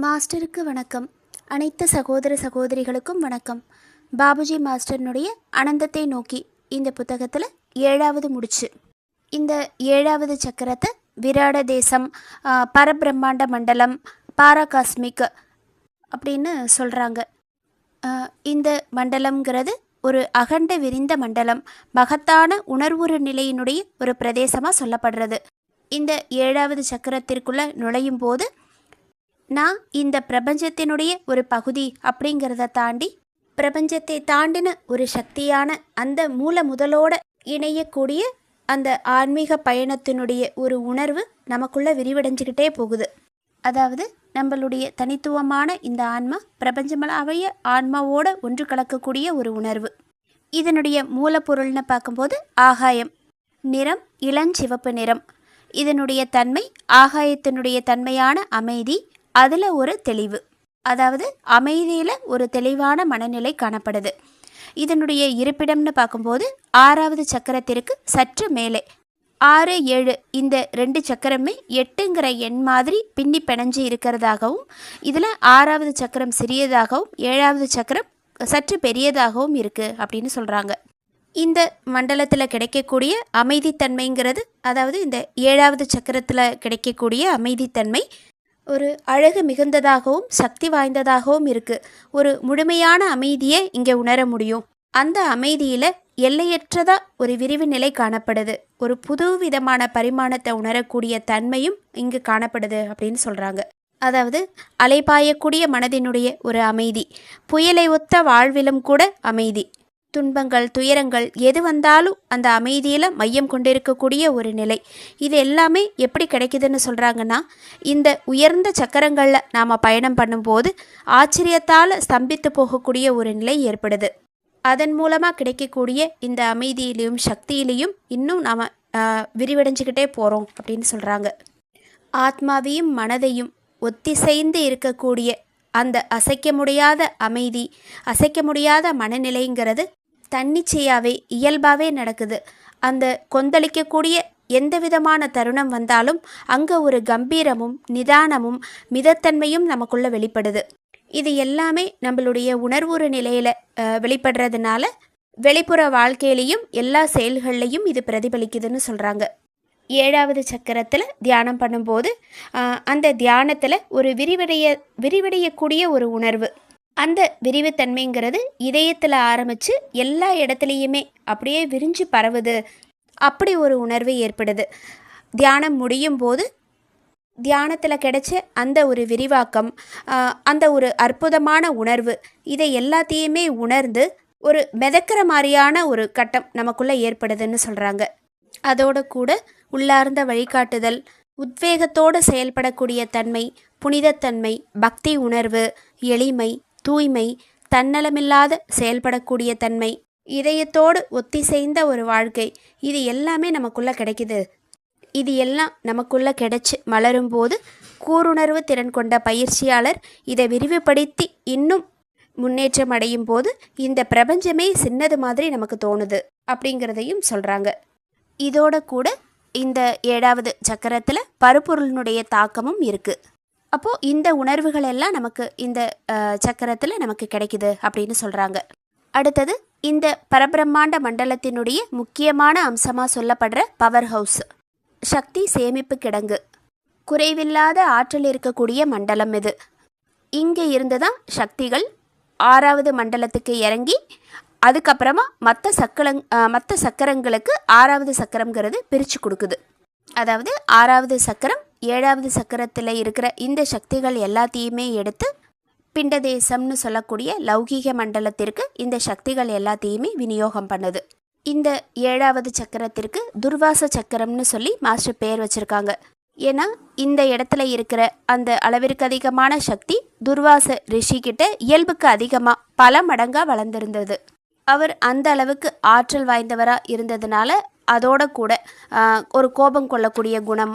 மாஸ்டருக்கு வணக்கம். அனைத்து சகோதர சகோதரிகளுக்கும் வணக்கம். பாபுஜி மாஸ்டர்னுடைய அனந்தத்தை நோக்கி இந்த புத்தகத்தில் 7வது முடிச்சு. இந்த 7வது சக்கரத்தை விராட தேசம், பரபிரம்மாண்ட மண்டலம், பாராகாஸ்மிக் அப்படின்னு சொல்கிறாங்க. இந்த மண்டலம்ங்கிறது ஒரு அகண்ட விரிந்த மண்டலம், மகத்தான உணர்வுறு நிலையினுடைய ஒரு பிரதேசமாக சொல்லப்படுறது. இந்த 7வது சக்கரத்திற்குள்ளே நுழையும் போது நான் இந்த பிரபஞ்சத்தினுடைய ஒரு பகுதி அப்படிங்கிறத தாண்டி பிரபஞ்சத்தை தாண்டின ஒரு சக்தியான அந்த மூல முதலோட இணையக்கூடிய அந்த ஆன்மீக பயணத்தினுடைய ஒரு உணர்வு நமக்குள்ளே விரிவடைஞ்சிக்கிட்டே போகுது. அதாவது நம்மளுடைய தனித்துவமான இந்த ஆன்மா பிரபஞ்சமளாவிய ஆன்மாவோட ஒன்று கலக்கக்கூடிய ஒரு உணர்வு. இதனுடைய மூலப்பொருள்னு பார்க்கும்போது ஆகாயம், நிறம் இளஞ்சிவப்பு நிறம். இதனுடைய தன்மை ஆகாயத்தினுடைய தன்மையான அமைதி, அதில் ஒரு தெளிவு, அதாவது அமைதியில் ஒரு தெளிவான மனநிலை காணப்படுது. இதனுடைய இருப்பிடம்னு பார்க்கும்போது 6வது சக்கரத்திற்கு சற்று மேலே 6, 7 இந்த 2 சக்கரமே 8ங்கிற எண் மாதிரி பின்னி பிணைஞ்சு இருக்கிறதாகவும், இதில் 6வது சக்கரம் சிறியதாகவும் 7வது சக்கரம் சற்று பெரியதாகவும் இருக்குது அப்படின்னு சொல்கிறாங்க. இந்த மண்டலத்தில் கிடைக்கக்கூடிய அமைதித்தன்மைங்கிறது, அதாவது இந்த 7வது சக்கரத்தில் கிடைக்கக்கூடிய அமைதித்தன்மை ஒரு அழகு மிகுந்ததாகவும் சக்தி வாய்ந்ததாகவும் இருக்குது. ஒரு முழுமையான அமைதியை இங்கே உணர முடியும். அந்த அமைதியில் எல்லையற்றதாக ஒரு விரிவு நிலை காணப்படுது. ஒரு புது விதமான பரிமாணத்தை உணரக்கூடிய தன்மையும் இங்கு காணப்படுது அப்படின்னு சொல்கிறாங்க. அதாவது அலைபாயக்கூடிய மனதினுடைய ஒரு அமைதி, புயலை ஒத்த வாழ்விலும் கூட அமைதி, துன்பங்கள் துயரங்கள் எது வந்தாலும் அந்த அமைதியில் மையம் கொண்டிருக்கக்கூடிய ஒரு நிலை. இது எல்லாமே எப்படி கிடைக்குதுன்னு சொல்கிறாங்கன்னா, இந்த உயர்ந்த சக்கரங்களில் நாம் பயணம் பண்ணும்போது ஆச்சரியத்தால் ஸ்தம்பித்து போகக்கூடிய ஒரு நிலை ஏற்படுது. அதன் மூலமாக கிடைக்கக்கூடிய இந்த அமைதியிலையும் சக்தியிலையும் இன்னும் நாம் விரிவடைஞ்சிக்கிட்டே போகிறோம் அப்படின்னு சொல்கிறாங்க. ஆத்மாவையும் மனதையும் ஒத்திசைந்து இருக்கக்கூடிய அந்த அசைக்க முடியாத அமைதி, அசைக்க முடியாத மனநிலைங்கிறது தன்னிச்சையாகவே இயல்பாகவே நடக்குது. அந்த கொந்தளிக்கக்கூடிய எந்த விதமான தருணம் வந்தாலும் அங்கே ஒரு கம்பீரமும் நிதானமும் மிதத்தன்மையும் நமக்குள்ளே வெளிப்படுது. இது எல்லாமே நம்மளுடைய உணர்வுறு நிலையில் வெளிப்படுறதுனால வெளிப்புற வாழ்க்கையிலையும் எல்லா செயல்கள்லையும் இது பிரதிபலிக்குதுன்னு சொல்கிறாங்க. 7வது சக்கரத்தில் தியானம் பண்ணும்போது அந்த தியானத்தில் ஒரு விரிவடையக்கூடிய ஒரு உணர்வு, அந்த விரிவுத்தன்மைங்கிறது இதயத்தில் ஆரம்பித்து எல்லா இடத்துலையுமே அப்படியே விரிஞ்சு பரவுது. அப்படி ஒரு உணர்வு ஏற்படுது. தியானம் முடியும் போது தியானத்தில் கிடைச்ச அந்த ஒரு விரிவாக்கம், அந்த ஒரு அற்புதமான உணர்வு, இதை எல்லாத்தையுமே உணர்ந்து ஒரு மிதக்கிற மாதிரியான ஒரு கட்டம் நமக்குள்ளே ஏற்படுதுன்னு சொல்கிறாங்க. அதோட கூட உள்ளார்ந்த வழிகாட்டுதல், உத்வேகத்தோடு செயல்படக்கூடிய தன்மை, புனிதத்தன்மை, பக்தி உணர்வு, எளிமை, தூய்மை, தன்னலமில்லாத செயல்படக்கூடிய தன்மை, இதயத்தோடு ஒத்திசைந்த ஒரு வாழ்க்கை, இது எல்லாமே நமக்குள்ளே கிடைக்குது. இது எல்லாம் நமக்குள்ளே கிடைச்சி மலரும்போது கூருணர்வு திறன் கொண்ட பயிற்சியாளர் இதை விரிவுபடுத்தி இன்னும் முன்னேற்றம் அடையும் போது இந்த பிரபஞ்சமே சின்னது மாதிரி நமக்கு தோணுது அப்படிங்கிறதையும் சொல்கிறாங்க. இதோட கூட இந்த 7வது சக்கரத்தில் பருப்பொருளினுடைய தாக்கமும் இருக்குது. அப்போது இந்த உணர்வுகள் எல்லாம் நமக்கு இந்த சக்கரத்தில் நமக்கு கிடைக்குது அப்படின்னு சொல்கிறாங்க. அடுத்தது இந்த பரபிரம்மாண்ட மண்டலத்தினுடைய முக்கியமான அம்சமாக சொல்லப்படுற பவர் ஹவுஸ், சக்தி சேமிப்பு கிடங்கு, குறைவில்லாத ஆற்றல் இருக்கக்கூடிய மண்டலம் இது. இங்கே இருந்து தான் சக்திகள் 6வது மண்டலத்துக்கு இறங்கி அதுக்கப்புறமா மற்ற சக்கரங்களுக்கு 6வது சக்கரங்கிறது பிரித்து கொடுக்குது. அதாவது 6வது சக்கரம் 7வது சக்கரத்தில் இருக்கிற இந்த சக்திகள் எல்லாத்தையுமே எடுத்து பிண்டதேசம்னு சொல்லக்கூடிய லௌகீக மண்டலத்திற்கு இந்த சக்திகள் எல்லாத்தையுமே விநியோகம் பண்ணுது. இந்த 7வது சக்கரத்திற்கு துர்வாச சக்கரம்னு சொல்லி மாஸ்டர் பேர் வச்சுருக்காங்க. ஏன்னா இந்த இடத்துல இருக்கிற அந்த அளவிற்கு அதிகமான சக்தி துர்வாச ரிஷிக்கிட்ட இயல்புக்கு அதிகமாக பல மடங்காக வளர்ந்துருந்தது. அவர் அந்த அளவுக்கு ஆற்றல் வாய்ந்தவராக இருந்ததுனால அதோட கூட ஒரு கோபம் கொள்ளக்கூடிய குணம்,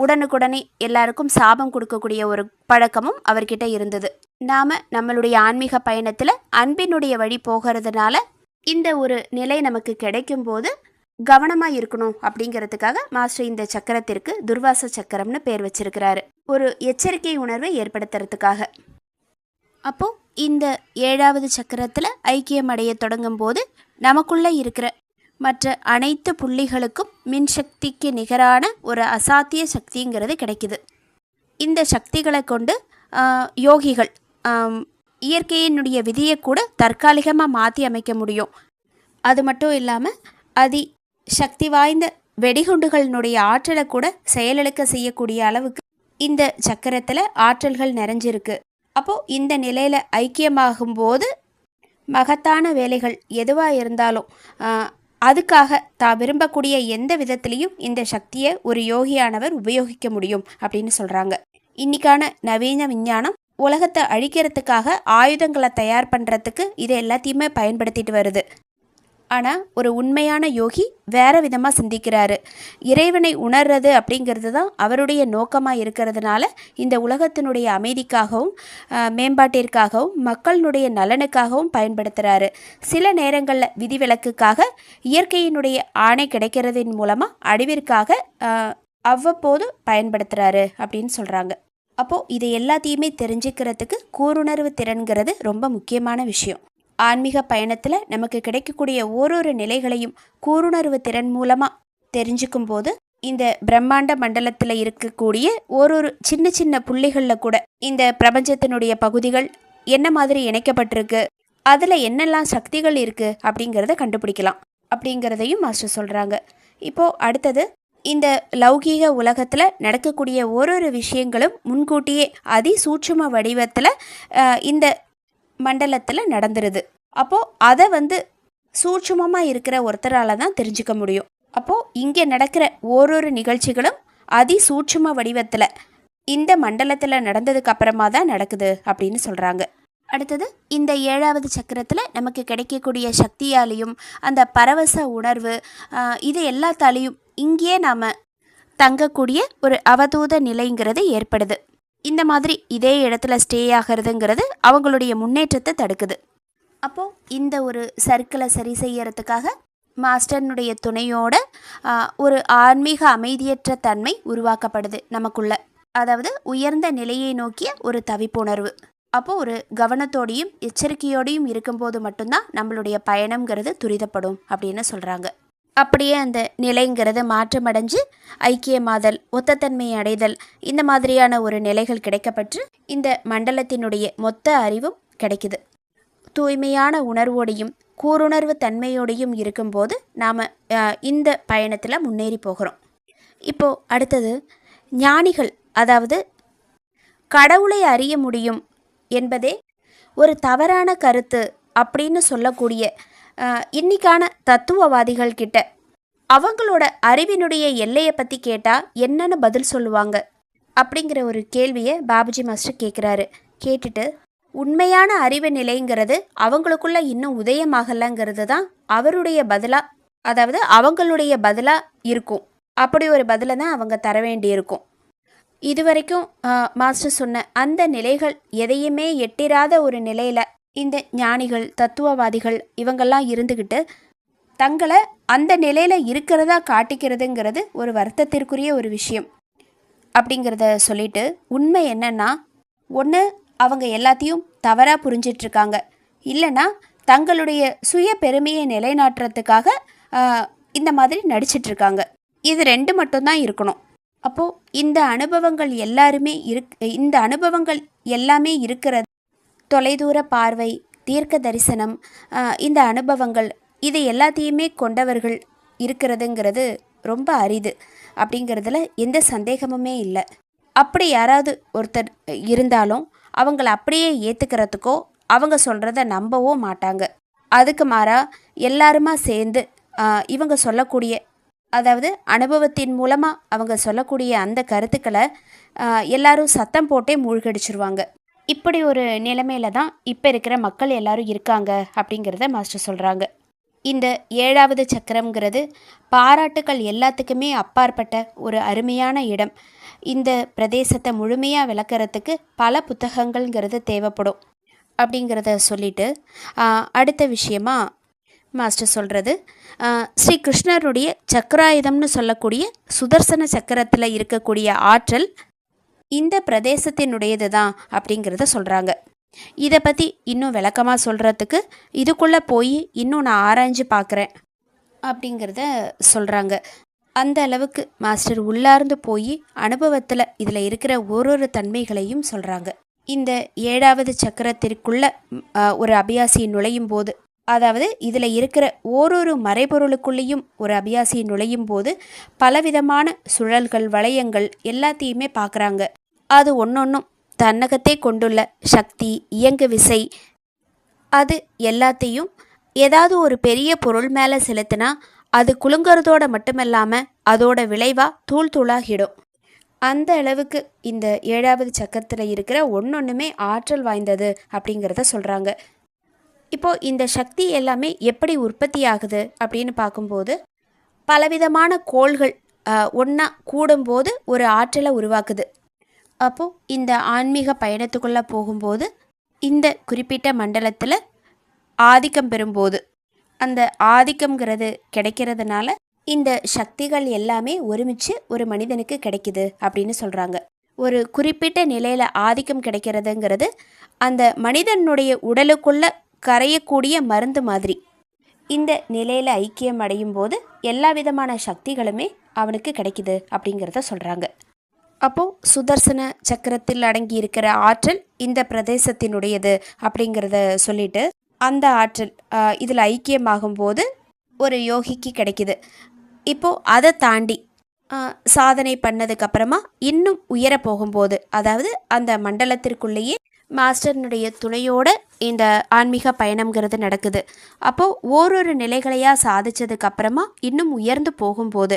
உடனுக்குடனே எல்லாருக்கும் சாபம் கொடுக்கக்கூடிய ஒரு பழக்கமும் அவர்கிட்ட இருந்தது. நாம் நம்மளுடைய ஆன்மீக பயணத்தில் அன்பினுடைய வழி போகிறதுனால இந்த ஒரு நிலை நமக்கு கிடைக்கும் போது கவனமாக இருக்கணும் அப்படிங்கிறதுக்காக மாஸ்டர் இந்த சக்கரத்திற்கு துர்வாச சக்கரம்னு பேர் வச்சிருக்கிறாரு, ஒரு எச்சரிக்கை உணர்வை ஏற்படுத்துறதுக்காக. அப்போது இந்த 7வது சக்கரத்தில் ஐக்கியம் அடைய தொடங்கும் போது நமக்குள்ளே இருக்கிற மற்ற அனைத்து புள்ளிகளுக்கும் மின்சக்திக்கு நிகரான ஒரு அசாத்திய சக்திங்கிறது கிடைக்குது. இந்த சக்திகளை கொண்டு யோகிகள் இயற்கையினுடைய விதியை கூட தற்காலிகமாக மாற்றி அமைக்க முடியும். அது மட்டும் இல்லாமல் அதி சக்தி வாய்ந்த வெடிகுண்டுகளினுடைய ஆற்றலை கூட செயலிழக்க செய்யக்கூடிய அளவுக்கு இந்த சக்கரத்தில் ஆற்றல்கள் நிறைஞ்சிருக்கு. அப்போது இந்த நிலையில் ஐக்கியமாகும் போது மகத்தான வேலைகள் எதுவாக இருந்தாலும் அதுக்காக தான் விரும்பக்கூடிய எந்த விதத்திலையும் இந்த சக்தியை ஒரு யோகியானவர் உபயோகிக்க முடியும் அப்படின்னு சொல்கிறாங்க. இன்றைக்கான நவீன விஞ்ஞானம் உலகத்தை அழிக்கிறதுக்காக ஆயுதங்களை தயார் பண்ணுறதுக்கு இதை எல்லாத்தையுமே பயன்படுத்திட்டு வருது. ஆனால் ஒரு உண்மையான யோகி வேறு விதமாக சிந்திக்கிறாரு. இறைவனை உணர்றது அப்படிங்கிறது தான் அவருடைய நோக்கமாக இருக்கிறதுனால இந்த உலகத்தினுடைய அமைதிக்காகவும் மேம்பாட்டிற்காகவும் மக்களினுடைய நலனுக்காகவும் பயன்படுத்துகிறாரு. சில நேரங்களில் விதிவிலக்குக்காக இயற்கையினுடைய ஆணை கிடைக்கிறதின் மூலமாக அழிவிற்காக அவ்வப்போது பயன்படுத்துகிறாரு அப்படின்னு சொல்கிறாங்க. அப்போது இதை எல்லாத்தையுமே தெரிஞ்சுக்கிறதுக்கு கூருணர்வு திறன்கிறது ரொம்ப முக்கியமான விஷயம். ஆன்மீக பயணத்தில் நமக்கு கிடைக்கக்கூடிய ஓரொரு நிலைகளையும் கூருணர்வு திறன் மூலமாக தெரிஞ்சுக்கும் போது இந்த பிரம்மாண்ட மண்டலத்தில் இருக்கக்கூடிய ஓரொரு சின்ன சின்ன புள்ளிகளில் கூட இந்த பிரபஞ்சத்தினுடைய பகுதிகள் என்ன மாதிரி இணைக்கப்பட்டிருக்கு, அதில் என்னெல்லாம் சக்திகள் இருக்குது அப்படிங்கிறத கண்டுபிடிக்கலாம் அப்படிங்கிறதையும் மாஸ்டர் சொல்கிறாங்க. இப்போது அடுத்தது, இந்த லௌகீக உலகத்தில் நடக்கக்கூடிய ஓரொரு விஷயங்களும் முன்கூட்டியே அதிசூட்சும வடிவத்தில் இந்த மண்டலத்தில் நடந்துருது. அப்போது அதை சூட்சுமமாக இருக்கிற ஒருத்தரால் தான் தெரிஞ்சுக்க முடியும். அப்போது இங்கே நடக்கிற ஓரொரு நிகழ்ச்சிகளும் அதிசூட்சும வடிவத்தில் இந்த மண்டலத்தில் நடந்ததுக்கு அப்புறமா தான் நடக்குது அப்படின்னு சொல்கிறாங்க. அடுத்தது, இந்த 7வது சக்கரத்தில் நமக்கு கிடைக்கக்கூடிய சக்தியாலையும் அந்த பரவச உணர்வு இது எல்லாத்தாலையும் இங்கேயே நாம் தங்கக்கூடிய ஒரு அவதூத நிலைங்கிறது ஏற்படுது. இந்த மாதிரி இதே இடத்துல ஸ்டே ஆகிறதுங்கிறது அவங்களுடைய முன்னேற்றத்தை தடுக்குது. அப்போது இந்த ஒரு சர்க்கிளை சரி செய்யறதுக்காக மாஸ்டர்னுடைய துணையோட ஒரு ஆன்மீக அமைதியற்ற தன்மை உருவாக்கப்படுது நமக்குள்ள. அதாவது உயர்ந்த நிலையை நோக்கிய ஒரு தவிப்புணர்வு. அப்போது ஒரு கவனத்தோடையும் எச்சரிக்கையோடையும் இருக்கும்போது மட்டும்தான் நம்மளுடைய பயணம்ங்கிறது துரிதப்படும் அப்படின்னு சொல்கிறாங்க. அப்படியே அந்த நிலைங்கிறது மாற்றமடைஞ்சு ஐக்கியமாதல், ஒத்தத்தன்மை அடைதல், இந்த மாதிரியான ஒரு நிலைகள் கிடைக்கப்பட்டு இந்த மண்டலத்தினுடைய மொத்த அறிவும் கிடைக்குது. தூய்மையான உணர்வோடையும் கூருணர்வு தன்மையோடையும் இருக்கும்போது நாம் இந்த பயணத்தில் முன்னேறி போகிறோம். இப்போது அடுத்தது, ஞானிகள், அதாவது கடவுளை அறிய முடியும் என்பதே ஒரு தவறான கருத்து அப்படின்னு சொல்லக்கூடிய இன்னைக்கான தத்துவவாதிகள் கிட்ட அவங்களோட அறிவினுடைய எல்லையை பற்றி கேட்டால் என்னன்னு பதில் சொல்லுவாங்க அப்படிங்கிற ஒரு கேள்வியை பாபுஜி மாஸ்டர் கேட்குறாரு. கேட்டுட்டு உண்மையான அறிவு நிலைங்கிறது அவங்களுக்குள்ள இன்னும் உதயமாகலைங்கிறது தான் அவருடைய பதிலாக, அதாவது அவங்களுடைய பதிலாக இருக்கும். அப்படி ஒரு பதிலை தான் அவங்க தர வேண்டியிருக்கும். இதுவரைக்கும் மாஸ்டர் சொன்ன அந்த நிலைகள் எதையுமே எட்டிராத ஒரு நிலையில் இந்த ஞானிகள், தத்துவவாதிகள் இவங்கெல்லாம் இருந்துக்கிட்டு தங்களை அந்த நிலையில் இருக்கிறதா காட்டிக்கிறதுங்கிறது ஒரு வருத்தத்திற்குரிய ஒரு விஷயம் அப்படிங்கிறத சொல்லிட்டு, உண்மை என்னன்னா, ஒன்று அவங்க எல்லாத்தையும் தவறாக புரிஞ்சிட்ருக்காங்க, இல்லைன்னா தங்களுடைய சுய பெருமையை நிலைநாட்டுறதுக்காக இந்த மாதிரி நடிச்சிட்ருக்காங்க. இது ரெண்டு மட்டும்தான் இருக்கணும். அப்போது இந்த அனுபவங்கள் எல்லாமே இருக்கிறது. தொலைதூர பார்வை, தீர்க்க தரிசனம், இந்த அனுபவங்கள் இது எல்லாத்தையுமே கொண்டவர்கள் இருக்கிறதுங்கிறது ரொம்ப அரிது அப்படிங்கிறதுல எந்த சந்தேகமுமே இல்லை. அப்படி யாராவது ஒருத்தர் இருந்தாலும் அவங்கள அப்படியே ஏற்றுக்கிறதுக்கோ அவங்க சொல்கிறத நம்பவோ மாட்டாங்க. அதுக்கு மாறாக எல்லாருமா சேர்ந்து இவங்க சொல்லக்கூடிய, அதாவது அனுபவத்தின் மூலமாக அவங்க சொல்லக்கூடிய அந்த கருத்துக்களை எல்லாரும் சத்தம் போட்டே மூழ்கடிச்சிருவாங்க. இப்படி ஒரு நிலைமையில தான் இப்போ இருக்கிற மக்கள் எல்லாரும் இருக்காங்க அப்படிங்கிறத மாஸ்டர் சொல்கிறாங்க. இந்த 7வது சக்கரம்ங்கிறது பாராட்டுக்கள் எல்லாத்துக்குமே அப்பாற்பட்ட ஒரு அருமையான இடம். இந்த பிரதேசத்தை முழுமையாக விளக்கறதுக்கு பல புத்தகங்கள்ங்கிறது தேவைப்படும் அப்படிங்கிறத சொல்லிட்டு அடுத்த விஷயமா மாஸ்டர் சொல்கிறது, ஸ்ரீ கிருஷ்ணருடைய சக்கராயுதம்னு சொல்லக்கூடிய சுதர்சன சக்கரத்தில் இருக்கக்கூடிய ஆற்றல் இந்த பிரதேசத்தினுடையது தான் அப்படிங்கிறத சொல்கிறாங்க. இதை பற்றி இன்னும் விளக்கமாக சொல்கிறதுக்கு இதுக்குள்ளே போய் இன்னும் நான் ஆராய்ஞ்சு பார்க்குறேன் அப்படிங்கிறத சொல்கிறாங்க. அந்த அளவுக்கு மாஸ்டர் உள்ளார்ந்து போய் அனுபவத்தில் இதில் இருக்கிற ஒரு தன்மைகளையும் சொல்கிறாங்க. இந்த 7வது சக்கரத்திற்குள்ள ஒரு அபியாசி நுழையும் போது, அதாவது இதில் இருக்கிற ஒரு மறைபொருளுக்குள்ளேயும் ஒரு அபியாசி நுழையும் போது பலவிதமான சுழல்கள், வளையங்கள் எல்லாத்தையுமே பார்க்குறாங்க. அது ஒன்றொன்றும் தன்னகத்தே கொண்டுள்ள சக்தி, இயங்கு விசை, அது எல்லாத்தையும் ஏதாவது ஒரு பெரிய பொருள் மேலே செலுத்தினா அது குலுங்கிறதோட மட்டுமில்லாமல் அதோட விளைவாக தூள் தூளாகிடும். அந்த அளவுக்கு இந்த 7வது சக்கரத்தில் இருக்கிற ஒன்றொன்றுமே ஆற்றல் வாய்ந்தது அப்படிங்கிறத சொல்கிறாங்க. இப்போது இந்த சக்தி எல்லாமே எப்படி உற்பத்தி ஆகுது அப்படின்னு பார்க்கும்போது, பலவிதமான கோள்கள் ஒன்றா கூடும்போது ஒரு ஆற்றலை உருவாக்குது. அப்போது இந்த ஆன்மீக பயணத்துக்குள்ளே போகும்போது இந்த குறிப்பிட்ட மண்டலத்தில் ஆதிக்கம் பெறும்போது, அந்த ஆதிக்கம்ங்கிறது கிடைக்கிறதுனால இந்த சக்திகள் எல்லாமே ஒருமிச்சு ஒரு மனிதனுக்கு கிடைக்குது அப்படின்னு சொல்கிறாங்க. ஒரு குறிப்பிட்ட நிலையில் ஆதிக்கம் கிடைக்கிறதுங்கிறது அந்த மனிதனுடைய உடலுக்குள்ளே கரையக்கூடிய மருந்து மாதிரி. இந்த நிலையில் ஐக்கியம் அடையும் போது எல்லா விதமான சக்திகளுமே அவனுக்கு கிடைக்குது அப்படிங்கிறத சொல்கிறாங்க. அப்போது சுதர்சன சக்கரத்தில் அடங்கி இருக்கிற ஆற்றல் இந்த பிரதேசத்தினுடையது அப்படிங்கிறத சொல்லிட்டு, அந்த ஆற்றல் இதில் ஐக்கியமாகும்போது ஒரு யோகிக்கு கிடைக்குது. இப்போது அதை தாண்டி சாதனை பண்ணதுக்கப்புறமா இன்னும் உயர போகும்போது, அதாவது அந்த மண்டலத்திற்குள்ளேயே மாஸ்டர்னுடைய துணையோட இந்த ஆன்மீக பயணம்ங்கிறது நடக்குது. அப்போது ஒரு நிலைகளையாக சாதித்ததுக்கப்புறமா இன்னும் உயர்ந்து போகும்போது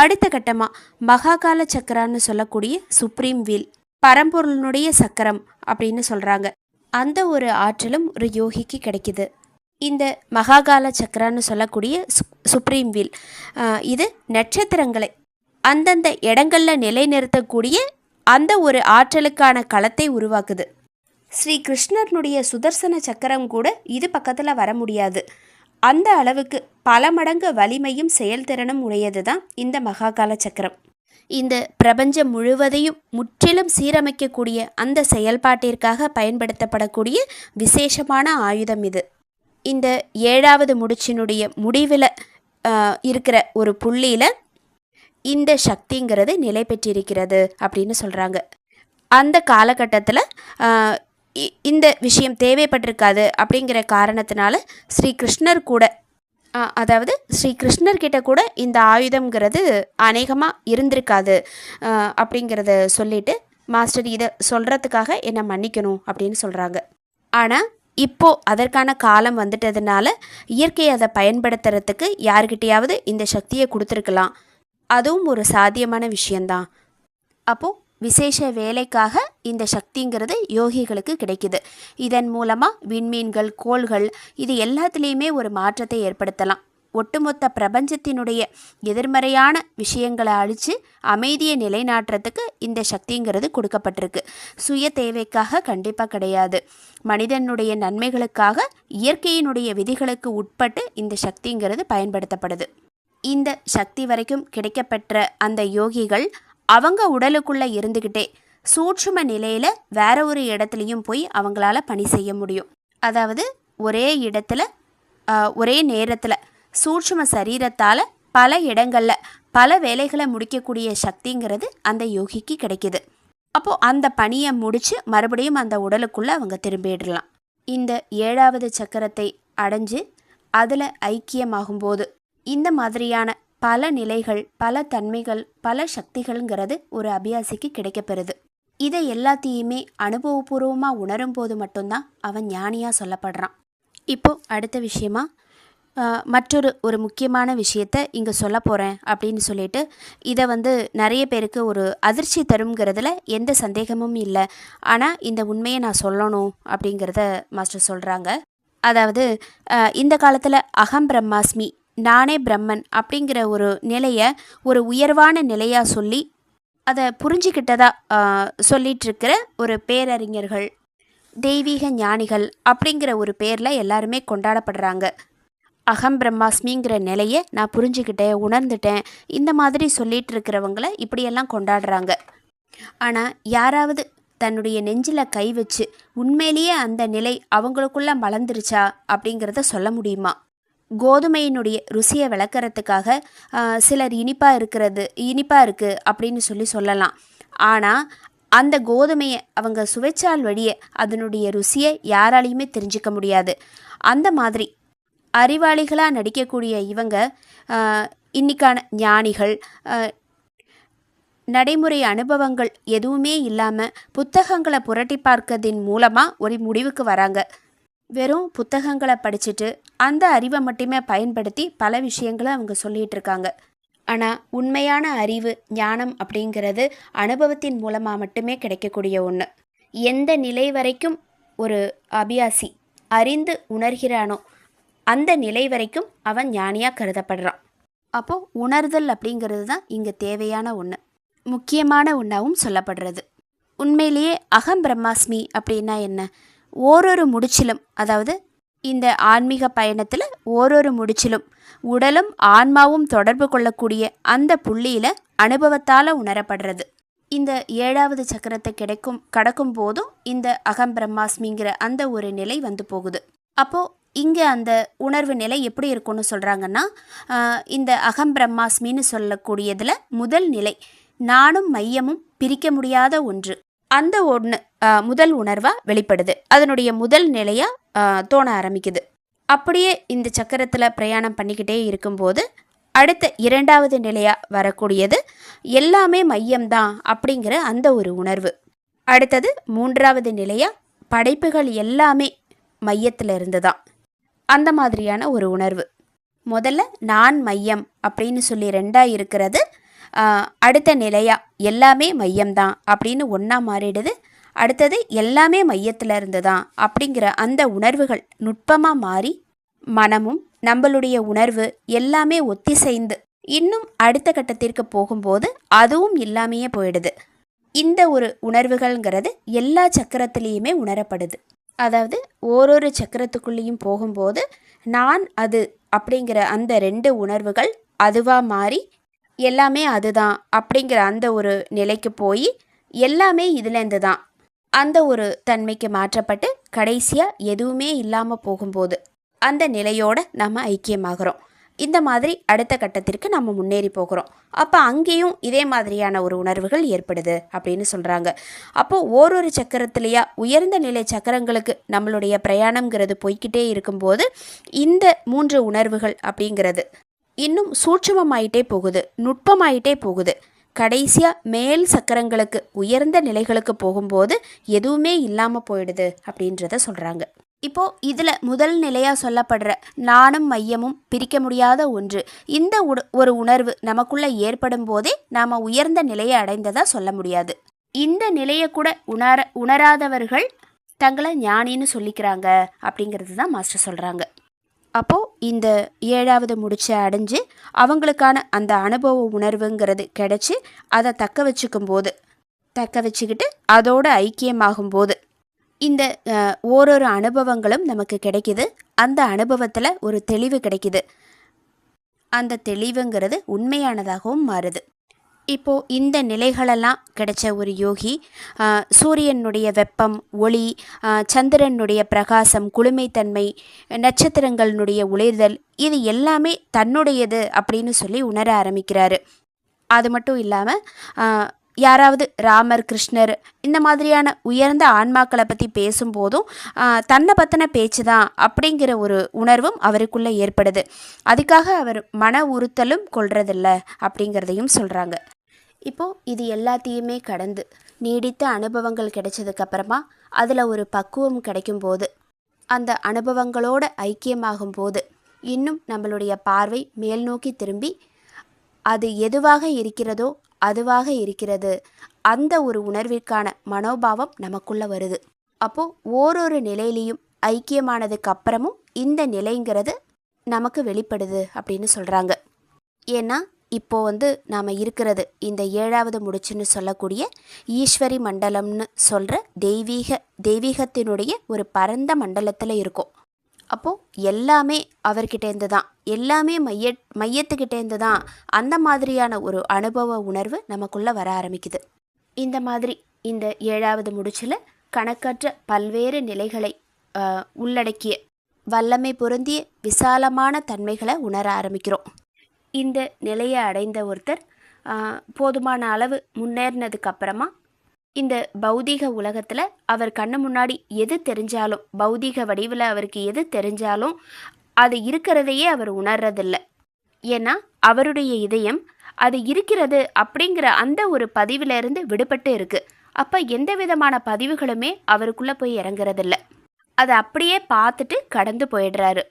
அடுத்த கட்டமாக மகாகால சக்கரான்னு சொல்லக்கூடிய சுப்ரீம் வீல், பரம்பொருளினுடைய சக்கரம் அப்படின்னு சொல்கிறாங்க. அந்த ஒரு ஆற்றலும் ஒரு யோகிக்கு கிடைக்குது. இந்த மகாகால சக்கரான்னு சொல்லக்கூடிய சுப்ரீம் வீல் இது நட்சத்திரங்களை அந்தந்த இடங்களில் நிலைநிறுத்தக்கூடிய அந்த ஒரு ஆற்றலுக்கான களத்தை உருவாக்குது. ஸ்ரீ கிருஷ்ணனுடைய சுதர்சன சக்கரம் கூட இது பக்கத்தில் வர முடியாது. அந்த அளவுக்கு பல மடங்கு வலிமையும் செயல்திறனும் உடையது தான் இந்த மகாகால சக்கரம். இந்த பிரபஞ்சம் முழுவதையும் முற்றிலும் சீரமைக்கக்கூடிய அந்த செயல்பாட்டிற்காக பயன்படுத்தப்படக்கூடிய விசேஷமான ஆயுதம் இது. இந்த 7வது முடிச்சினுடைய முடிவில் இருக்கிற ஒரு புள்ளியில் இந்த சக்திங்கிறது நிலை பெற்றிருக்கிறது அப்படின்னு சொல்கிறாங்க. அந்த காலகட்டத்தில் இந்த விஷயம் தேவைப்பட்டிருக்காது அப்படிங்கிற காரணத்தினால ஸ்ரீ கிருஷ்ணர் கூட, அதாவது ஸ்ரீ கிருஷ்ணர்கிட்ட கூட இந்த ஆயுதம்ங்கிறது அநேகமாக இருந்திருக்காது அப்படிங்கிறத சொல்லிட்டு மாஸ்டர் இதை சொல்கிறதுக்காக என்னை மன்னிக்கணும் அப்படின்னு சொல்கிறாங்க. ஆனால் இப்போது அதற்கான காலம் வந்துட்டதுனால இயற்கை அதை பயன்படுத்துறதுக்கு யார்கிட்டையாவது இந்த சக்தியை கொடுத்துருக்கலாம். அதுவும் ஒரு சாத்தியமான விஷயந்தான். அப்போது விசேஷ வேலைக்காக இந்த சக்திங்கிறது யோகிகளுக்கு கிடைக்குது. இதன் மூலமாக விண்மீன்கள், கோள்கள் இது எல்லாத்துலேயுமே ஒரு மாற்றத்தை ஏற்படுத்தலாம். ஒட்டுமொத்த பிரபஞ்சத்தினுடைய எதிர்மறையான விஷயங்களை அழித்து அமைதியை நிலைநாட்டுறதுக்கு இந்த சக்திங்கிறது கொடுக்கப்பட்டிருக்கு. சுய தேவைக்காக கண்டிப்பாக கிடையாது. மனிதனுடைய நன்மைகளுக்காக இயற்கையினுடைய விதிகளுக்கு உட்பட்டு இந்த சக்திங்கிறது பயன்படுத்தப்படுது. இந்த சக்தி வரைக்கும் கிடைக்கப்பெற்ற அந்த யோகிகள் அவங்க உடலுக்குள்ளே இருந்துக்கிட்டே சூட்சும நிலையில் வேற ஒரு இடத்துலையும் போய் அவங்களால பணி செய்ய முடியும். அதாவது ஒரே இடத்துல ஒரே நேரத்தில் சூட்சும சரீரத்தால் பல இடங்களில் பல வேலைகளை முடிக்கக்கூடிய சக்திங்கிறது அந்த யோகிக்கு கிடைக்கிது. அப்போது அந்த பணியை முடித்து மறுபடியும் அந்த உடலுக்குள்ளே அவங்க திரும்பிடலாம். இந்த 7வது சக்கரத்தை அடைஞ்சு அதில் ஐக்கியமாகும்போது இந்த மாதிரியான பல நிலைகள், பல தன்மைகள், பல சக்திகள்ங்கிறது ஒரு அபியாசிக்கு கிடைக்கப்பெறுது. இதை எல்லாத்தையுமே அனுபவபூர்வமாக உணரும் போது மட்டும்தான் அவன் ஞானியாக சொல்லப்படுறான். இப்போது அடுத்த விஷயமா மற்றொரு முக்கியமான விஷயத்தை இங்கே சொல்ல போகிறேன் அப்படின்னு சொல்லிட்டு, இதை நிறைய பேருக்கு ஒரு அதிர்ச்சி தருங்கிறதுல எந்த சந்தேகமும் இல்லை. ஆனால் இந்த உண்மையை நான் சொல்லணும் அப்படிங்கிறத மாஸ்டர் சொல்கிறாங்க. அதாவது இந்த காலத்தில் அகம் பிரம்மாஸ்மி, நானே பிரம்மன் அப்படிங்கிற ஒரு நிலையை ஒரு உயர்வான நிலையாக சொல்லி அதை புரிஞ்சிக்கிட்டதா சொல்லிகிட்ருக்கிற ஒரு பேரறிஞர்கள், தெய்வீக ஞானிகள் அப்படிங்கிற ஒரு பேரில் எல்லாருமே கொண்டாடப்படுறாங்க. அகம் பிரம்மாஸ்மிங்கிற நிலையை நான் புரிஞ்சுக்கிட்டேன், உணர்ந்துட்டேன், இந்த மாதிரி சொல்லிட்டு இருக்கிறவங்கள இப்படியெல்லாம் கொண்டாடுறாங்க. ஆனால் யாராவது தன்னுடைய நெஞ்சில் கை வச்சு உண்மையிலேயே அந்த நிலை அவங்களுக்குள்ள மலர்ந்துருச்சா அப்படிங்கிறத சொல்ல முடியுமா? கோதுமையினுடைய ருசியை விளக்கறதுக்காக சிலர் இனிப்பாக இருக்குது அப்படின்னு சொல்லலாம். ஆனால் அந்த கோதுமையை அவங்க சுவைச்சால் வழியே அதனுடைய ருசியை யாராலையுமே தெரிஞ்சிக்க முடியாது. அந்த மாதிரி அறிவாளிகளாக நடிக்கக்கூடிய இவங்க இன்னைக்கான ஞானிகள், நடைமுறை அனுபவங்கள் எதுவுமே இல்லாமல் புத்தகங்களை புரட்டி பார்க்கறதின் மூலமாக ஒரு முடிவுக்கு வராங்க. வெறும் புத்தகங்களை படிச்சுட்டு அந்த அறிவை மட்டுமே பயன்படுத்தி பல விஷயங்களை அவங்க சொல்லிகிட்டு இருக்காங்க. ஆனால் உண்மையான அறிவு, ஞானம் அப்படிங்கிறது அனுபவத்தின் மூலமாக மட்டுமே கிடைக்கக்கூடிய ஒன்று. எந்த நிலை வரைக்கும் ஒரு அபியாசி அறிந்து உணர்கிறானோ அந்த நிலை வரைக்கும் அவன் ஞானியாக கருதப்படுறான். அப்போது உணர்தல் அப்படிங்கிறது தான் இங்கே தேவையான ஒன்று, முக்கியமான ஒன்றாவும் சொல்லப்படுறது. உண்மையிலேயே அகம் பிரம்மாஸ்மி அப்படின்னா என்ன? ஓரொரு முடிச்சிலும், அதாவது இந்த ஆன்மீக பயணத்தில் ஓரொரு முடிச்சிலும் உடலும் ஆன்மாவும் தொடர்பு கொள்ளக்கூடிய அந்த புள்ளியில் அனுபவத்தால் உணரப்படுறது. இந்த 7வது சக்கரத்தை கடக்கும் போதும் இந்த அகம் பிரம்மாஸ்மிங்கிற அந்த ஒரு நிலை வந்து போகுது. அப்போது இங்கே அந்த உணர்வு நிலை எப்படி இருக்கும்னு சொல்கிறாங்கன்னா, இந்த அகம் பிரம்மாஸ்மின்னு சொல்லக்கூடியதில் முதல் நிலை நானும் மையமும் பிரிக்க முடியாத ஒன்று, அந்த ஒன்று முதல் உணர்வாக வெளிப்படுது. அதனுடைய முதல் நிலையாக தோண ஆரம்பிக்குது. அப்படியே இந்த சக்கரத்தில் பிரயாணம் பண்ணிக்கிட்டே இருக்கும்போது அடுத்த 2வது நிலையாக வரக்கூடியது எல்லாமே மையம்தான் அப்படிங்கிற அந்த ஒரு உணர்வு. அடுத்தது 3வது நிலையாக படைப்புகள் எல்லாமே மையத்தில் இருந்து தான், அந்த மாதிரியான ஒரு உணர்வு. முதல்ல நான் மையம் அப்படின்னு சொல்லி 2ஆக இருக்கிறது அடுத்த நிலையாக எல்லாமே மையம்தான் அப்படின்னு 1ஆ மாறிடுது. அடுத்தது எல்லாமே மையத்தில் இருந்து தான் அப்படிங்கிற அந்த உணர்வுகள் நுட்பமாக மாறி மனமும் நம்மளுடைய உணர்வு எல்லாமே ஒத்திசைந்து இன்னும் அடுத்த கட்டத்திற்கு போகும்போது அதுவும் இல்லாமையே போயிடுது. இந்த ஒரு உணர்வுகள்ங்கிறது எல்லா சக்கரத்திலையுமே உணரப்படுது. அதாவது ஓரொரு சக்கரத்துக்குள்ளேயும் போகும்போது நான் அது அப்படிங்கிற அந்த 2 உணர்வுகள் அதுவாக மாறி எல்லாமே அதுதான் அப்படிங்கிற அந்த ஒரு நிலைக்கு போய் எல்லாமே இதுலேருந்து தான் அந்த ஒரு தன்மைக்கு மாற்றப்பட்டு கடைசியாக எதுவுமே இல்லாமல் போகும்போது அந்த நிலையோடு நம்ம ஐக்கியமாகிறோம். இந்த மாதிரி அடுத்த கட்டத்திற்கு நம்ம முன்னேறி போகிறோம். அப்போ அங்கேயும் இதே மாதிரியான ஒரு உணர்வுகள் ஏற்படுது அப்படின்னு சொல்கிறாங்க. அப்போது ஓரொரு சக்கரத்திலேயா உயர்ந்த நிலை சக்கரங்களுக்கு நம்மளுடைய பிரயாணம்ங்கிறது போய்கிட்டே இருக்கும்போது இந்த 3 உணர்வுகள் அப்படிங்கிறது இன்னும் சூட்சமமாயிட்டே போகுது, நுட்பமாயிட்டே போகுது. கடைசியாக மேல் சக்கரங்களுக்கு உயர்ந்த நிலைகளுக்கு போகும்போது எதுவுமே இல்லாமல் போயிடுது அப்படின்றத சொல்கிறாங்க. இப்போது இதில் முதல் நிலையாக சொல்லப்படுற நானும் மையமும் பிரிக்க முடியாத ஒன்று, இந்த ஒரு உணர்வு நமக்குள்ளே ஏற்படும் போதே நாம் உயர்ந்த நிலையை அடைந்ததாக சொல்ல முடியாது. இந்த நிலையை கூட உணராதவர்கள் தங்களை ஞானின்னு சொல்லிக்கிறாங்க அப்படிங்கிறது தான் மாஸ்டர் சொல்கிறாங்க. அப்போது இந்த 7வது முடிச்சை அடைஞ்சு அவங்களுக்கான அந்த அனுபவ உணர்வுங்கிறது கிடச்சி அதை தக்க வச்சுக்கிட்டு அதோட ஐக்கியமாகும்போது இந்த ஓரொரு அனுபவங்களும் நமக்கு கிடைக்கிது. அந்த அனுபவத்தில் ஒரு தெளிவு கிடைக்கிது. அந்த தெளிவுங்கிறது உண்மையானதாகவும் மாறுது. இப்போது இந்த நிலைகளெல்லாம் கிடைச்ச ஒரு யோகி சூரியனுடைய வெப்பம், ஒளி, சந்திரனுடைய பிரகாசம், குளுமைத்தன்மை, நட்சத்திரங்களினுடைய ஒளிர்தல், இது எல்லாமே தன்னுடையது அப்படின்னு சொல்லி உணர ஆரம்பிக்கிறாரு. அது மட்டும் இல்லாமல் யாராவது ராமர், கிருஷ்ணர் இந்த மாதிரியான உயர்ந்த ஆன்மாக்களை பற்றி பேசும்போதும் தன்னை பற்றின பேச்சு தான் அப்படிங்கிற ஒரு உணர்வும் அவருக்குள்ளே ஏற்படுது. அதுக்காக அவர் மன உறுத்தலும் கொள்றதில்ல அப்படிங்கிறதையும் சொல்கிறாங்க. இப்போது இது எல்லாத்தையுமே கடந்து நீடித்த அனுபவங்கள் கிடைச்சதுக்கப்புறமா அதில் ஒரு பக்குவம் கிடைக்கும்போது அந்த அனுபவங்களோட ஐக்கியமாகும்போது இன்னும் நம்மளுடைய பார்வை மேல் நோக்கி திரும்பி அது எதுவாக இருக்கிறதோ அதுவாக இருக்கிறது, அந்த ஒரு உணர்விற்கான மனோபாவம் நமக்குள்ளே வருது. அப்போது ஓரொரு நிலையிலையும் ஐக்கியமானதுக்கு அப்புறமும் இந்த நிலைங்கிறது நமக்கு வெளிப்படுது அப்படின்னு சொல்கிறாங்க. ஏன்னா இப்போது நாம் இருக்கிறது இந்த 7வது முடிச்சுன்னு சொல்லக்கூடிய ஈஸ்வரி மண்டலம்னு சொல்கிற தெய்வீகத்தினுடைய ஒரு பரந்த மண்டலத்தில் இருக்கும். அப்போது எல்லாமே அவர்கிட்டேருந்து தான், எல்லாமே மையத்துக்கிட்டேருந்து தான், அந்த மாதிரியான ஒரு அனுபவ உணர்வு நமக்குள்ளே வர ஆரம்பிக்குது. இந்த மாதிரி இந்த 7வது முடிச்சில் கணக்கற்ற பல்வேறு நிலைகளை உள்ளடக்கிய வல்லமை பொருந்திய விசாலமான தன்மைகளை உணர ஆரம்பிக்கிறோம். இந்த நிலையை அடைந்த ஒருத்தர் போதுமான அளவு முன்னேறினதுக்கு அப்புறமா இந்த பௌதீக உலகத்தில் அவர் கண்ணு முன்னாடி எது தெரிஞ்சாலும், பௌதீக வடிவில் அவருக்கு எது தெரிஞ்சாலும் அது இருக்கிறதையே அவர் உணர்றதில்லை. ஏன்னா அவருடைய இதயம் அது இருக்கிறது அப்படிங்கிற அந்த ஒரு பதிவிலிருந்து விடுபட்டு இருக்குது. அப்போ எந்த விதமான பதிவுகளுமே அவருக்குள்ளே போய் இறங்குறதில்ல. அதை அப்படியே பார்த்துட்டு கடந்து போயிடுறாரு.